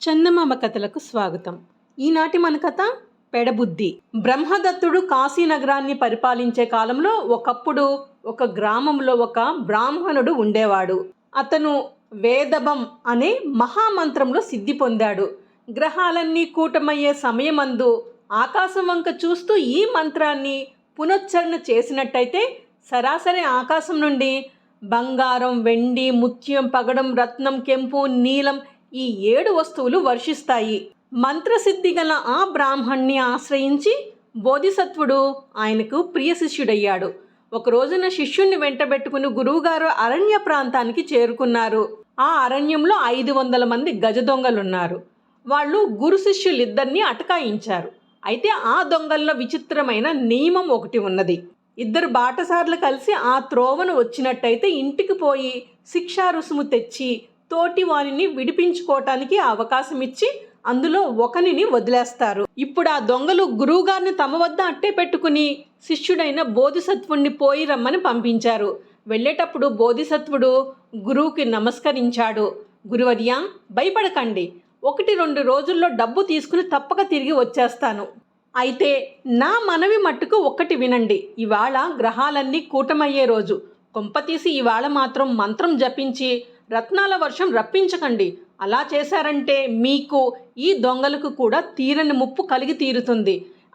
చందమామ కథలకు స్వాగతం. ఈనాటి మన కథ పెడబుద్ధి. బ్రహ్మదత్తుడు కాశీ నగరాన్ని పరిపాలించే కాలంలో ఒకప్పుడు ఒక గ్రామంలో ఒక బ్రాహ్మణుడు ఉండేవాడు. అతను వేదబం అనే మహామంత్రంలో సిద్ధి పొందాడు. గ్రహాలన్నీ కూటమయ్యే సమయమందు ఆకాశం వంక చూస్తూ ఈ మంత్రాన్ని పునశ్చరణ చేసినట్టయితే సరాసరి ఆకాశం నుండి బంగారం, వెండి, ముత్యం, పగడం, రత్నం, కెంపు, నీలం ఈ 7 వస్తువులు వర్షిస్తాయి. మంత్రసిద్ధి గల ఆ బ్రాహ్మణ్ణి ఆశ్రయించి బోధిసత్వుడు ఆయనకు ప్రియ శిష్యుడయ్యాడు. ఒక రోజున శిష్యుణ్ణి వెంటబెట్టుకుని గురువుగారు అరణ్య ప్రాంతానికి చేరుకున్నారు. ఆ అరణ్యంలో 500 మంది గజ దొంగలున్నారు. వాళ్ళు గురు శిష్యులిద్దరినీ అటకాయించారు. అయితే ఆ దొంగల్లో విచిత్రమైన నియమం ఒకటి ఉన్నది. 2 బాటసార్లు కలిసి ఆ త్రోవను వచ్చినట్టయితే ఇంటికి పోయి శిక్షా రుసుము తెచ్చి తోటి వారిని విడిపించుకోవటానికి అవకాశం ఇచ్చి అందులో ఒకనిని వదిలేస్తారు. ఇప్పుడు ఆ దొంగలు గురువుగారిని తమ వద్ద అట్టే పెట్టుకుని శిష్యుడైన బోధిసత్వుణ్ణి పోయి రమ్మని పంపించారు. వెళ్ళేటప్పుడు బోధిసత్వుడు గురువుకి నమస్కరించాడు. గురువర్యా, భయపడకండి, 1-2 రోజుల్లో డబ్బు తీసుకుని తప్పక తిరిగి వచ్చేస్తాను. అయితే నా మనవి మట్టుకు ఒక్కటి వినండి. ఇవాళ గ్రహాలన్నీ కూటమయ్యే రోజు. కొంపతీసి ఇవాళ మాత్రం మంత్రం జపించి రత్నాల వర్షం రప్పించకండి. అలా చేశారంటే మీకు ఈ దొంగలకు కూడా తీరని ముప్పు కలిగి తీరుతుంది.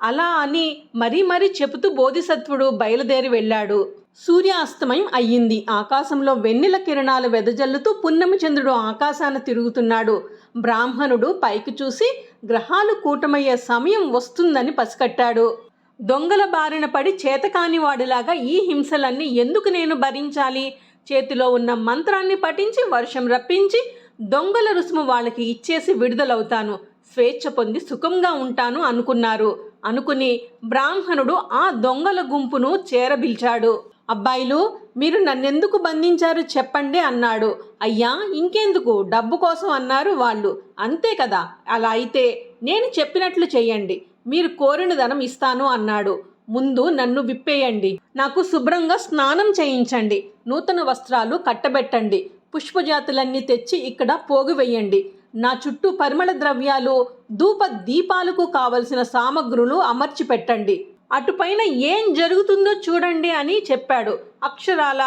అలా అని మరీ చెబుతూ బోధిసత్వుడు బయలుదేరి వెళ్ళాడు. సూర్యాస్తమయం అయ్యింది. ఆకాశంలో వెన్నెల కిరణాలు వెదజల్లుతూ పున్నమి చంద్రుడు ఆకాశాన తిరుగుతున్నాడు. బ్రాహ్మణుడు పైకి చూసి గ్రహాలు కూటమయ్యే సమయం వస్తుందని పసికట్టాడు. దొంగల బారిన పడి చేతకాని వాడిలాగా ఈ హింసలన్నీ ఎందుకు నేను భరించాలి? చేతిలో ఉన్న మంత్రాన్ని పఠించి వర్షం రప్పించి దొంగల రుసుము వాళ్ళకి ఇచ్చేసి విడుదలవుతాను, స్వేచ్ఛ పొంది సుఖంగా ఉంటాను అనుకుని బ్రాహ్మణుడు ఆ దొంగల గుంపును చేరబిల్చాడు. అబ్బాయిలు, మీరు నన్నెందుకు బంధించారు చెప్పండి అన్నాడు. అయ్యా, ఇంకెందుకు, డబ్బు కోసం అన్నారు వాళ్ళు. అంతే కదా, అలా అయితే నేను చెప్పినట్లు చెయ్యండి, మీరు కోరిన ధనం ఇస్తాను అన్నాడు. ముందు నన్ను విప్పేయండి, నాకు శుభ్రంగా స్నానం చేయించండి, నూతన వస్త్రాలు కట్టబెట్టండి, పుష్పజాతులన్నీ తెచ్చి ఇక్కడ పోగు వెయ్యండి, నా చుట్టూ పరిమళ ద్రవ్యాలు, ధూప దీపాలకు కావలసిన సామగ్రులు అమర్చి పెట్టండి, అటుపైన ఏం జరుగుతుందో చూడండి అని చెప్పాడు. అక్షరాల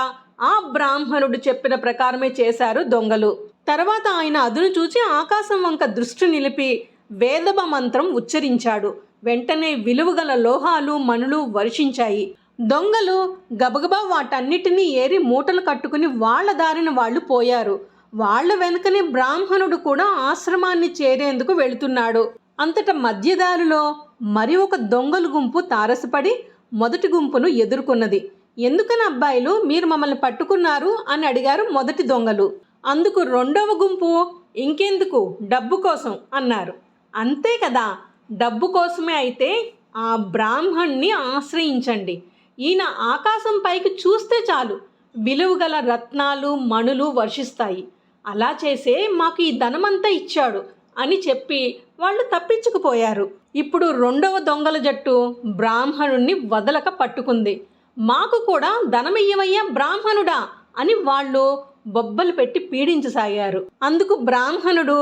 ఆ బ్రాహ్మణుడు చెప్పిన ప్రకారమే చేశారు దొంగలు. తర్వాత ఆయన అదును చూచి ఆకాశం వంక దృష్టి నిలిపి వేదబ మంత్రం ఉచ్చరించాడు. వెంటనే విలువగల లోహాలు, మణులు వర్షించాయి. దొంగలు గబగబా వాటన్నిటినీ ఏరి మూటలు కట్టుకుని వాళ్ళ దారిన వాళ్ళు పోయారు. వాళ్ళ వెనుకనే బ్రాహ్మణుడు కూడా ఆశ్రమాన్ని చేరేందుకు వెళుతున్నాడు. అంతటా మధ్యదారిలో మరి ఒక దొంగల గుంపు తారసపడి మొదటి గుంపును ఎదుర్కొన్నది. ఎందుకని అబ్బాయిలు మీరు మమ్మల్ని పట్టుకున్నారు అని అడిగారు మొదటి దొంగలు. అందుకు రెండవ గుంపు, ఇంకెందుకు, డబ్బు కోసం అన్నారు. అంతే కదా, డబ్బు కోసమే అయితే ఆ బ్రాహ్మణ్ణి ఆశ్రయించండి. ఈయన ఆకాశం పైకి చూస్తే చాలు విలువగల రత్నాలు, మణులు వర్షిస్తాయి. అలా చేసే మాకు ఈ ధనమంతా ఇచ్చాడు అని చెప్పి వాళ్ళు తప్పించుకుపోయారు. ఇప్పుడు రెండవ దొంగల జట్టు బ్రాహ్మణుణ్ణి వదలక పట్టుకుంది. మాకు కూడా ధనమియ్యవయ్యా బ్రాహ్మణుడా అని వాళ్ళు బొబ్బలు పెట్టి పీడించసాగారు. అందుకు బ్రాహ్మణుడు,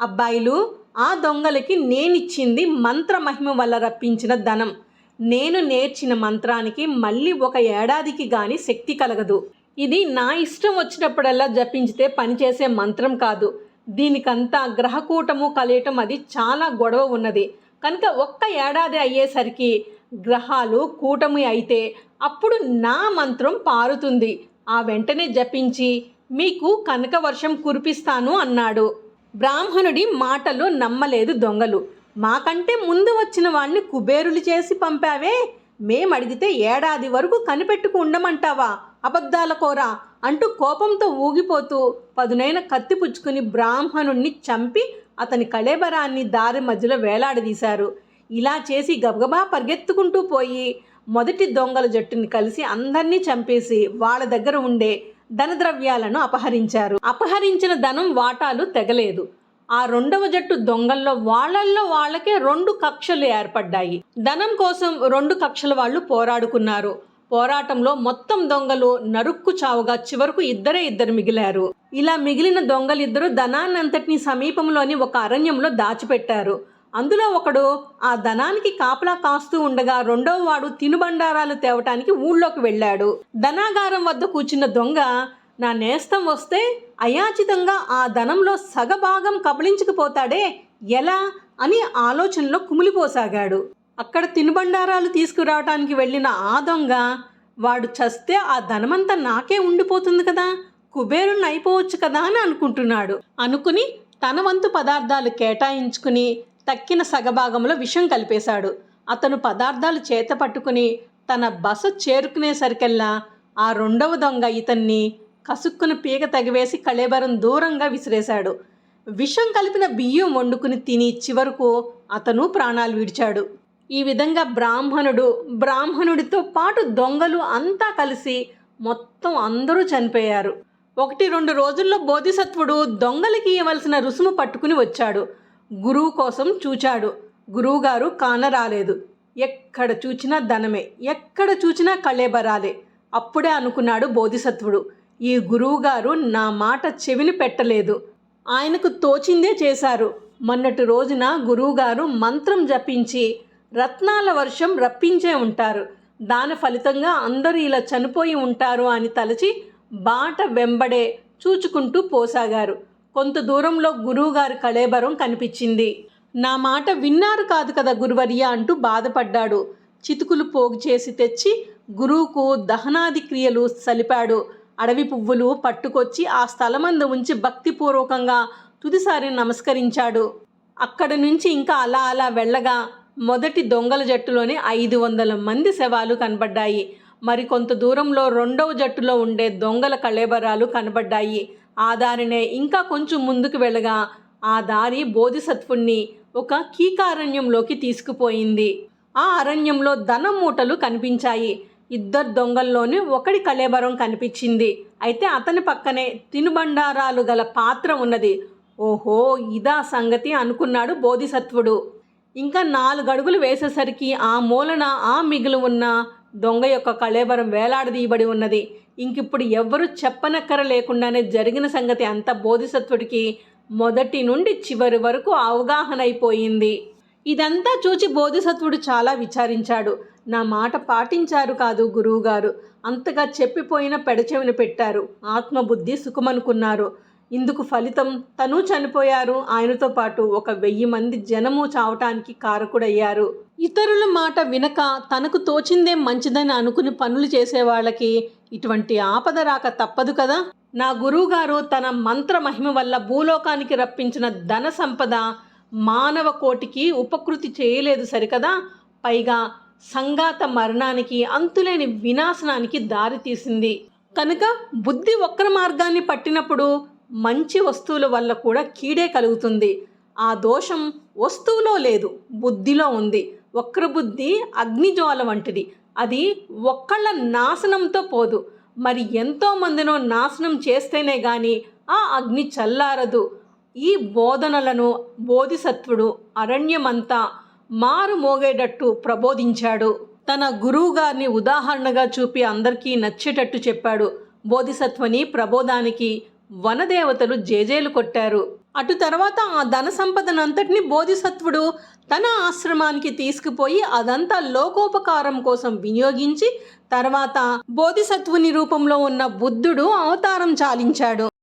అబ్బాయిలు, ఆ దొంగలకి నేనిచ్చింది మంత్రమహిమ వల్ల రప్పించిన ధనం. నేను నేర్చిన మంత్రానికి మళ్ళీ 1 ఏడాదికి గాని శక్తి కలగదు. ఇది నా ఇష్టం వచ్చినప్పుడల్లా జపించితే పనిచేసే మంత్రం కాదు. దీనికంతా గ్రహకూటము కలియటం అది చాలా గొడవ ఉన్నది. కనుక 1 ఏడాది అయ్యేసరికి గ్రహాలు కూటమి అయితే అప్పుడు నా మంత్రం పారుతుంది. ఆ వెంటనే జపించి మీకు కనక వర్షం కురిపిస్తాను అన్నాడు. బ్రాహ్మణుడి మాటలు నమ్మలేదు దొంగలు. మాకంటే ముందు వచ్చిన వాళ్ళని కుబేరులు చేసి పంపావే, మేమడిగితే ఏడాది వరకు కనిపెట్టుకు ఉండమంటావా, అబద్ధాల కోరా అంటూ కోపంతో ఊగిపోతూ పదునైన కత్తి పుచ్చుకుని బ్రాహ్మణుణ్ణి చంపి అతని కళేబరాన్ని దారి మధ్యలో వేలాడదీశారు. ఇలా చేసి గబగబా పరిగెత్తుకుంటూ పోయి మొదటి దొంగల జట్టుని కలిసి అందరినీ చంపేసి వాళ్ళ దగ్గర ఉండే ధనద్రవ్యాలను అపహరించారు. అపహరించిన ధనం వాటాలు తెగలేదు. ఆ రెండవ జట్టు దొంగల్లో వాళ్ళకే 2 కక్షలు ఏర్పడ్డాయి. ధనం కోసం 2 కక్షల వాళ్ళు పోరాడుకున్నారు. పోరాటంలో మొత్తం దొంగలు నరుక్కు చావుగా చివరకు ఇద్దరు మిగిలారు. ఇలా మిగిలిన దొంగలిద్దరూ ధనాన్నంతటినీ సమీపంలోని ఒక అరణ్యంలో దాచిపెట్టారు. అందులో ఒకడు ఆ ధనానికి కాపలా కాస్తూ ఉండగా రెండో వాడు తినుబండారాలు తేవటానికి ఊళ్ళోకి వెళ్ళాడు. ధనాగారం వద్ద కూర్చున్న దొంగ, నా నేస్తం వస్తే అయాచితంగా ఆ ధనంలో సగభాగం కబళించుకుపోతాడే, ఎలా అని ఆలోచనలో కుమిలిపోసాగాడు. అక్కడ తినుబండారాలు తీసుకురావటానికి వెళ్ళిన ఆ దొంగ, వాడు చస్తే ఆ ధనమంతా నాకే ఉండిపోతుంది కదా, కుబేరుని అయిపోవచ్చు కదా అని అనుకుని తన వంతు పదార్థాలు కేటాయించుకుని తక్కిన సగభాగంలో విషం కలిపేశాడు. అతను పదార్థాలు చేత పట్టుకుని తన బస చేరుకునేసరికల్లా ఆ రెండవ దొంగ ఇతన్ని కసుక్కుని పీక తగివేసి కళేబరం దూరంగా విసిరేశాడు. విషం కలిపిన బియ్యం వండుకుని తిని చివరకు అతను ప్రాణాలు విడిచాడు. ఈ విధంగా బ్రాహ్మణుడితో పాటు దొంగలు అంతా కలిసి మొత్తం అందరూ చనిపోయారు. 1-2 రోజుల్లో బోధిసత్వుడు దొంగలకి ఇవ్వాల్సిన రుసుము పట్టుకుని వచ్చాడు. గురువు కోసం చూచాడు. గురువుగారు కానరాలేదు. ఎక్కడ చూచినా ధనమే, ఎక్కడ చూచినా కళేబరాలే. అప్పుడే అనుకున్నాడు బోధిసత్వుడు, ఈ గురువుగారు నా మాట చెవిని పెట్టలేదు, ఆయనకు తోచిందే చేశారు. మొన్నటి రోజున గురువుగారు మంత్రం జపించి రత్నాల వర్షం రప్పించే ఉంటారు. దాని ఫలితంగా అందరూ ఇలా చనిపోయి ఉంటారు అని తలచి బాట వెంబడే చూచుకుంటూ పోసాగారు. కొంత దూరంలో గురువుగారి కళేబరం కనిపించింది. నా మాట విన్నారు కాదు కదా గురువర్య అంటూ బాధపడ్డాడు. చితుకులు పోగు చేసి తెచ్చి గురువుకు దహనాది క్రియలు సలిపాడు. అడవి పువ్వులు పట్టుకొచ్చి ఆ స్థలమందు ఉంచి భక్తిపూర్వకంగా తుదిసారి నమస్కరించాడు. అక్కడి నుంచి ఇంకా అలా వెళ్ళగా మొదటి దొంగల జట్టులోనే 500 మంది శవాలు కనబడ్డాయి. మరికొంత దూరంలో రెండవ జట్టులో ఉండే దొంగల కళేబరాలు కనబడ్డాయి. ఆ దారినే ఇంకా కొంచెం ముందుకు వెళ్ళగా ఆ దారి బోధిసత్వుణ్ణి ఒక కీకారణ్యంలోకి తీసుకుపోయింది. ఆ అరణ్యంలో ధనం మూటలు కనిపించాయి. 2 దొంగల్లోని ఒకడి కళేబరం కనిపించింది. అయితే అతని పక్కనే తినుబండారాలు గల పాత్ర ఉన్నది. ఓహో, ఇదా సంగతి అనుకున్నాడు బోధిసత్వుడు. ఇంకా 4 అడుగులు వేసేసరికి ఆ మూలన ఆ మిగిలి ఉన్న దొంగ యొక్క కళేబరం వేలాడదీయబడి ఉన్నది. ఇంకిప్పుడు ఎవ్వరూ చెప్పనక్కర లేకుండానే జరిగిన సంగతి అంత బోధిసత్వుడికి మొదటి నుండి చివరి వరకు అవగాహన అయిపోయింది. ఇదంతా చూచి బోధిసత్వుడు చాలా విచారించాడు. నా మాట పాటించారు కాదు గురువుగారు, అంతగా చెప్పిపోయిన పెడచెవిన పెట్టారు, ఆత్మబుద్ధి సుఖమనుకున్నారు. ఇందుకు ఫలితం తను చనిపోయారు, ఆయనతో పాటు 1000 మంది జనము చావటానికి కారకుడయ్యారు. ఇతరుల మాట వినక తనకు తోచిందే మంచిదని అనుకుని పనులు చేసేవాళ్ళకి ఇటువంటి ఆపద రాక తప్పదు కదా. నా గురువుగారు తన మంత్ర మహిమ వల్ల భూలోకానికి రప్పించిన ధన సంపద మానవ కోటికి ఉపకృతి చేయలేదు సరికదా, పైగా సంఘాత మరణానికి, అంతులేని వినాశనానికి దారితీసింది. కనుక బుద్ధి వక్ర మార్గాన్ని పట్టినప్పుడు మంచి వస్తువుల వల్ల కూడా కీడే కలుగుతుంది. ఆ దోషం వస్తువులో లేదు, బుద్ధిలో ఉంది. వక్రబుద్ధి అగ్నిజ్వాల వంటిది. అది ఒక్కళ్ళ నాశనంతో పోదు, మరి ఎంతో మందినో నాశనం చేస్తేనే గాని ఆ అగ్ని చల్లారదు. ఈ బోధనలను బోధిసత్వుడు అరణ్యమంతా మారు మోగేటట్టు ప్రబోధించాడు. తన గురువుగారిని ఉదాహరణగా చూపి అందరికీ నచ్చేటట్టు చెప్పాడు. బోధిసత్వని ప్రబోధానికి వనదేవతలు జేజేలు కొట్టారు. అటు తర్వాత ఆ ధన సంపదనంతటిని బోధిసత్వుడు తన ఆశ్రమానికి తీసుకుపోయి అదంతా లోకోపకారం కోసం వినియోగించి తర్వాత బోధిసత్వుని రూపంలో ఉన్న బుద్ధుడు అవతారం చాలించాడు.